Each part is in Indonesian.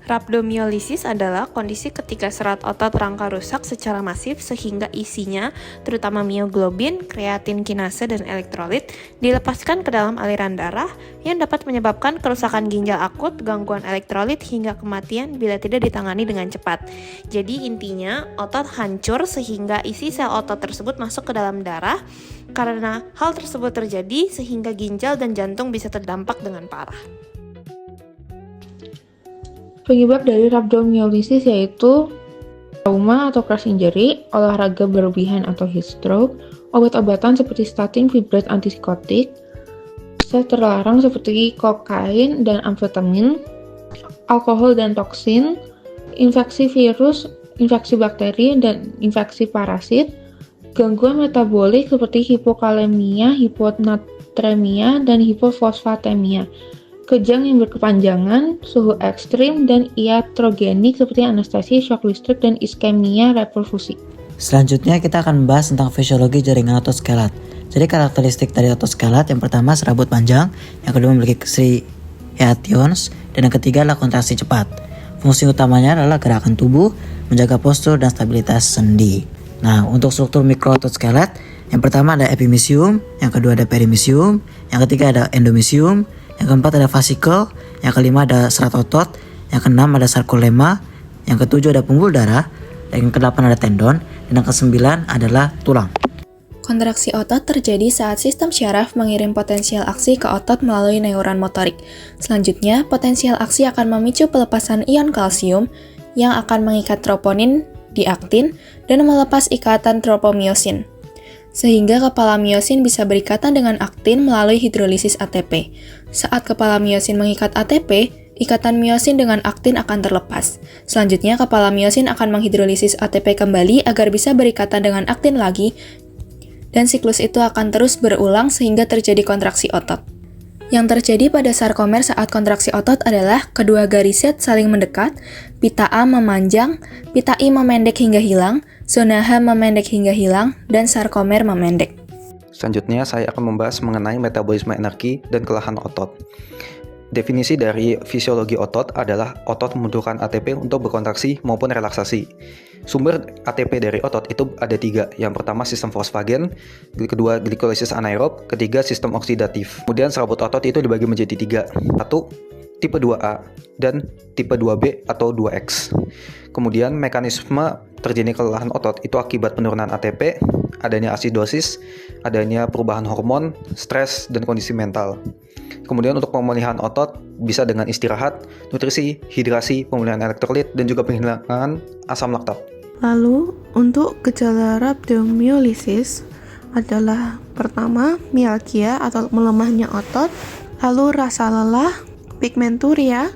Rhabdomyolysis adalah kondisi ketika serat otot rangka rusak secara masif sehingga isinya, terutama mioglobin, kreatin kinase, dan elektrolit, dilepaskan ke dalam aliran darah yang dapat menyebabkan kerusakan ginjal akut, gangguan elektrolit, hingga kematian bila tidak ditangani dengan cepat. Jadi intinya, otot hancur sehingga isi sel otot tersebut masuk ke dalam darah. Karena hal tersebut terjadi sehingga ginjal dan jantung bisa terdampak dengan parah. Penyebab dari rhabdomyolysis yaitu trauma atau crash injury, olahraga berlebihan atau heat stroke, obat-obatan seperti statin, fibrate, antipsikotik, zat terlarang seperti kokain dan amfetamin, alkohol dan toksin, infeksi virus, infeksi bakteri, dan infeksi parasit, gangguan metabolik seperti hipokalemia, hiponatremia, dan hipofosfatemia, kejang yang berkepanjangan, suhu ekstrim, dan iatrogenik seperti anestesi, shock listrik, dan iskemia reperfusi. Selanjutnya kita akan membahas tentang fisiologi jaringan otot skelet. Jadi karakteristik dari otot skelet yang pertama serabut panjang, yang kedua memiliki striations, dan yang ketiga adalah kontraksi cepat. Fungsi utamanya adalah gerakan tubuh, menjaga postur dan stabilitas sendi. Nah, untuk struktur mikro otot skelet, yang pertama ada epimysium, yang kedua ada perimysium, yang ketiga ada endomysium, yang keempat ada vasikel, yang kelima ada serat otot, yang keenam ada sarkolema, yang ketujuh ada pembuluh darah, yang kedelapan ada tendon, dan yang kesembilan adalah tulang. Kontraksi otot terjadi saat sistem syaraf mengirim potensial aksi ke otot melalui neuron motorik. Selanjutnya, potensial aksi akan memicu pelepasan ion kalsium yang akan mengikat troponin di aktin dan melepas ikatan tropomyosin, sehingga kepala myosin bisa berikatan dengan aktin melalui hidrolisis ATP. Saat kepala myosin mengikat ATP, ikatan myosin dengan aktin akan terlepas. Selanjutnya, kepala myosin akan menghidrolisis ATP kembali agar bisa berikatan dengan aktin lagi, dan siklus itu akan terus berulang sehingga terjadi kontraksi otot. Yang terjadi pada sarkomer saat kontraksi otot adalah kedua garis Z saling mendekat, pita A memanjang, pita I memendek hingga hilang, zona H memendek hingga hilang, dan sarkomer memendek. Selanjutnya saya akan membahas mengenai metabolisme energi dan kelelahan otot. Definisi dari fisiologi otot adalah otot membutuhkan ATP untuk berkontraksi maupun relaksasi. Sumber ATP dari otot itu ada 3. Yang pertama sistem fosfagen, kedua glikolisis anaerob, ketiga sistem oksidatif. Kemudian serabut otot itu dibagi menjadi 3. 1. Tipe 2A dan tipe 2B atau 2X. Kemudian mekanisme terjadinya kelelahan otot itu akibat penurunan ATP, adanya asidosis, adanya perubahan hormon, stres, dan kondisi mental. Kemudian untuk pemulihan otot bisa dengan istirahat, nutrisi, hidrasi, pemulihan elektrolit, dan juga penghilangan asam laktat. Lalu, untuk gejala rhabdomyolysis adalah pertama, mialgia atau melemahnya otot, lalu rasa lelah, pigmenturia,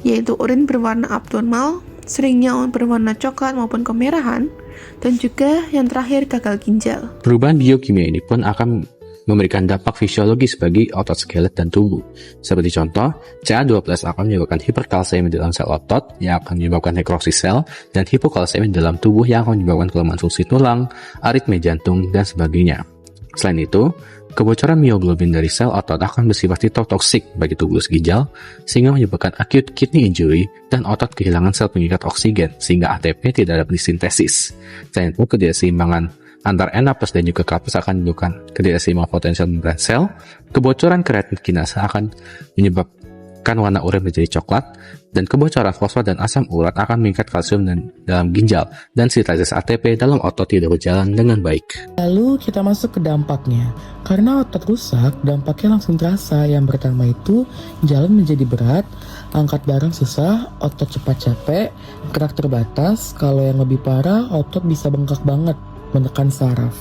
yaitu urin berwarna abnormal, seringnya berwarna coklat maupun kemerahan, dan juga yang terakhir gagal ginjal. Perubahan biokimia ini pun akan memberikan dampak fisiologis bagi otot skelet dan tubuh. Seperti contoh, Ca12 akan menyebabkan hiperkalsiemi dalam sel otot yang akan menyebabkan nekrosis sel, dan hipokalsiemi dalam tubuh yang akan menyebabkan kelemahan fungsi tulang, aritmia jantung, dan sebagainya. Selain itu, kebocoran mioglobin dari sel otot akan bersifat sitotoksik bagi tubulus ginjal, sehingga menyebabkan acute kidney injury dan otot kehilangan sel pengikat oksigen, sehingga ATP tidak dapat disintesis. Selain itu, ketidakseimbangan antar N+ dan juga K+ akan menyebabkan ketidakseimbangan potensial membran sel. Kebocoran kreatin kinase akan menyebabkan warna urin menjadi coklat, dan kebocoran fosfat dan asam urat akan mengikat kalsium dalam ginjal, dan sintesis ATP dalam otot tidak berjalan dengan baik. Lalu kita masuk ke dampaknya. Karena otot rusak, dampaknya langsung terasa. Yang pertama itu, jalan menjadi berat, angkat barang susah, otot cepat capek, gerak terbatas. Kalau yang lebih parah, otot bisa bengkak banget, menekan saraf.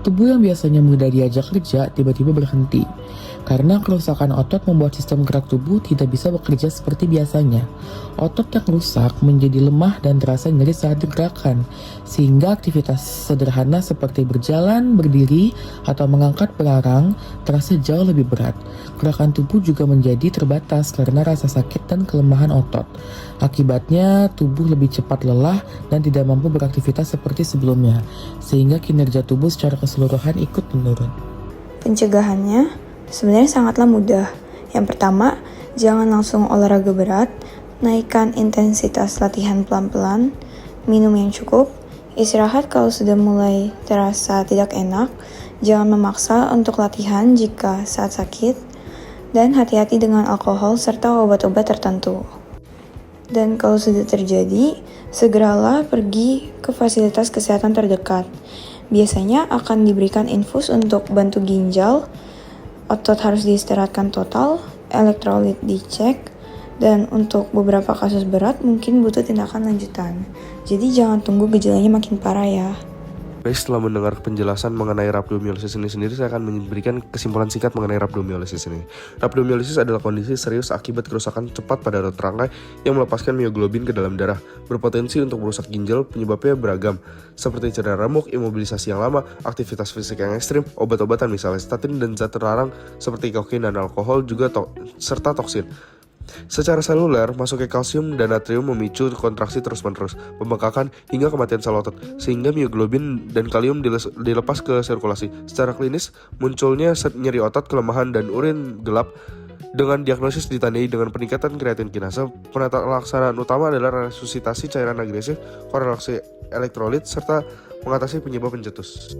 Tubuh yang biasanya mudah diajak kerja tiba-tiba berhenti. Karena kerusakan otot membuat sistem gerak tubuh tidak bisa bekerja seperti biasanya. Otot yang rusak menjadi lemah dan terasa nyeri saat digerakkan, sehingga aktivitas sederhana seperti berjalan, berdiri, atau mengangkat barang terasa jauh lebih berat. Gerakan tubuh juga menjadi terbatas karena rasa sakit dan kelemahan otot. Akibatnya, tubuh lebih cepat lelah dan tidak mampu beraktivitas seperti sebelumnya, sehingga kinerja tubuh secara keseluruhan ikut menurun. Pencegahannya sebenarnya sangatlah mudah. Yang pertama, jangan langsung olahraga berat. naikkan intensitas latihan pelan-pelan, minum yang cukup, istirahat kalau sudah mulai terasa tidak enak, jangan memaksa untuk latihan jika saat sakit, dan hati-hati dengan alkohol serta obat-obat tertentu. Dan kalau sudah terjadi, segeralah pergi ke fasilitas kesehatan terdekat. Biasanya akan diberikan infus untuk bantu ginjal, otot harus diistirahatkan total, elektrolit dicek, dan untuk beberapa kasus berat mungkin butuh tindakan lanjutan. Jadi jangan tunggu gejalanya makin parah ya. Baik, setelah mendengar penjelasan mengenai rhabdomyolysis ini sendiri, saya akan memberikan kesimpulan singkat mengenai rhabdomyolysis ini. Rhabdomyolysis adalah kondisi serius akibat kerusakan cepat pada otot rangkai yang melepaskan mioglobin ke dalam darah, berpotensi untuk merusak ginjal. Penyebabnya beragam, seperti cedera remuk, imobilisasi yang lama, aktivitas fisik yang ekstrim, obat-obatan misalnya statin dan zat terlarang seperti kokain dan alkohol juga serta toksin. Secara seluler, masuknya kalsium dan natrium memicu kontraksi terus-menerus, pembengkakan hingga kematian sel otot, sehingga mioglobin dan kalium dilepas ke sirkulasi. Secara klinis, munculnya nyeri otot, kelemahan, dan urin gelap. Dengan diagnosis ditandai dengan peningkatan kreatin kinase. Pelaksanaan utama adalah resusitasi cairan agresif, korelasi elektrolit, serta mengatasi penyebab pencetus.